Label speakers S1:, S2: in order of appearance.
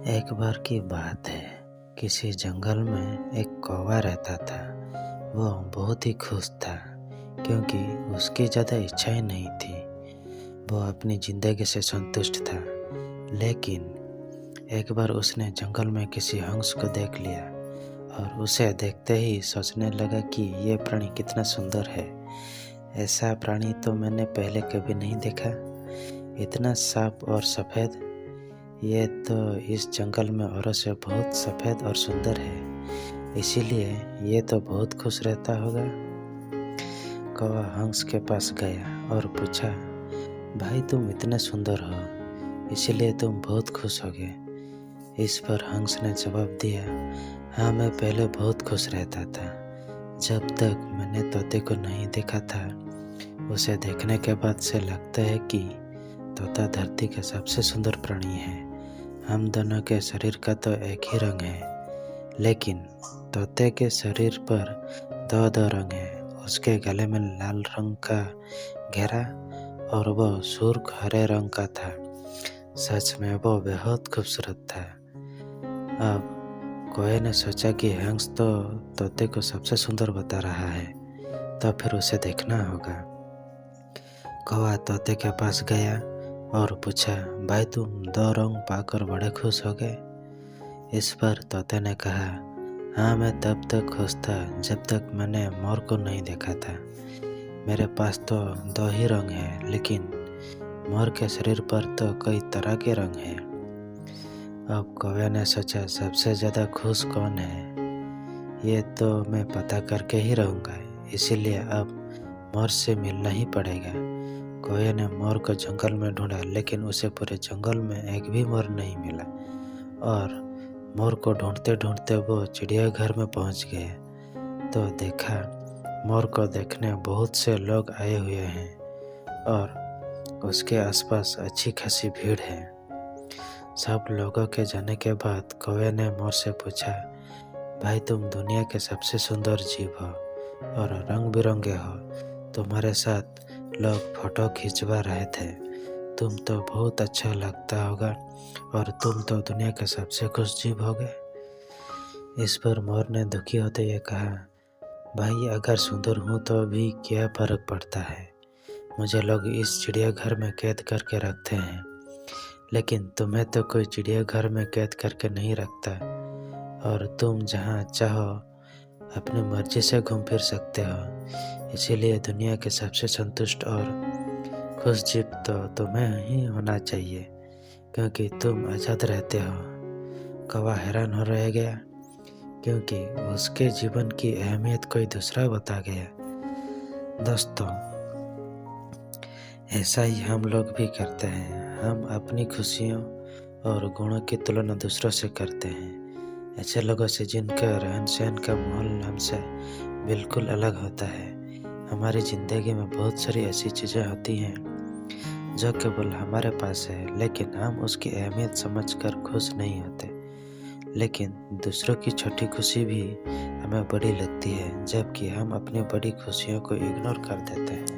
S1: एक बार की बात है, किसी जंगल में एक कौवा रहता था। वो बहुत ही खुश था क्योंकि उसकी ज़्यादा इच्छाएं नहीं थी। वो अपनी ज़िंदगी से संतुष्ट था। लेकिन एक बार उसने जंगल में किसी हंस को देख लिया और उसे देखते ही सोचने लगा कि ये प्राणी कितना सुंदर है। ऐसा प्राणी तो मैंने पहले कभी नहीं देखा। इतना साफ और सफ़ेद, ये तो इस जंगल में औरों से बहुत सफ़ेद और सुंदर है, इसीलिए ये तो बहुत खुश रहता होगा। कौवा हंस के पास गया और पूछा, भाई तुम इतने सुंदर हो, इसीलिए तुम बहुत खुश होगे। इस पर हंस ने जवाब दिया, हाँ मैं पहले बहुत खुश रहता था, जब तक मैंने तोते को नहीं देखा था। उसे देखने के बाद से लगता है कि तोता धरती का सबसे सुंदर प्राणी है। हम दोनों के शरीर का तो एक ही रंग है, लेकिन तोते के शरीर पर दो रंग हैं। उसके गले में लाल रंग का घेरा और वो सुर्ख हरे रंग का था। सच में वो बहुत खूबसूरत था। अब कौवे ने सोचा कि हंस तो तोते को सबसे सुंदर बता रहा है, तो फिर उसे देखना होगा। कौवा तोते के पास गया और पूछा, भाई तुम दो रंग पाकर बड़े खुश हो गए। इस पर तोते ने कहा, हाँ मैं तब तक खुश था जब तक मैंने मोर को नहीं देखा था। मेरे पास तो दो ही रंग हैं, लेकिन मोर के शरीर पर तो कई तरह के रंग हैं। अब कौवे ने सोचा, सबसे ज़्यादा खुश कौन है, ये तो मैं पता करके ही रहूँगा। इसीलिए अब मोर से मिलना ही पड़ेगा। कौवे ने मोर को जंगल में ढूंढा, लेकिन उसे पूरे जंगल में एक भी मोर नहीं मिला। और मोर को ढूंढते ढूंढते वो चिड़ियाघर में पहुंच गए तो देखा मोर को देखने बहुत से लोग आए हुए हैं और उसके आसपास अच्छी खासी भीड़ है। सब लोगों के जाने के बाद कौवे ने मोर से पूछा, भाई तुम दुनिया के सबसे सुंदर जीव हो और रंग बिरंगे हो। तुम्हारे साथ लोग फोटो खिंचवा रहे थे। तुम तो बहुत अच्छा लगता होगा और तुम तो दुनिया के सबसे खुश जीव होगे। इस पर मोर ने दुखी होते हुए कहा, भाई अगर सुंदर हूँ तो भी क्या फर्क पड़ता है। मुझे लोग इस चिड़ियाघर में कैद करके रखते हैं, लेकिन तुम्हें तो कोई चिड़ियाघर में कैद करके नहीं रखता और तुम जहाँ चाहो अपनी मर्जी से घूम फिर सकते हो। इसीलिए दुनिया के सबसे संतुष्ट और खुश जीव तो तुम्हें ही होना चाहिए, क्योंकि तुम आज़ाद रहते हो। कौवा हैरान हो रह गया क्योंकि उसके जीवन की अहमियत कोई दूसरा बता गया। दोस्तों, ऐसा ही हम लोग भी करते हैं। हम अपनी खुशियों और गुणों की तुलना दूसरों से करते हैं, ऐसे लोगों से जिनका रहन सहन का माहौल हमसे बिल्कुल अलग होता है। हमारी ज़िंदगी में बहुत सारी ऐसी चीज़ें होती हैं जो केवल हमारे पास है, लेकिन हम उसकी अहमियत समझकर खुश नहीं होते। लेकिन दूसरों की छोटी खुशी भी हमें बड़ी लगती है, जबकि हम अपनी बड़ी खुशियों को इग्नोर कर देते हैं।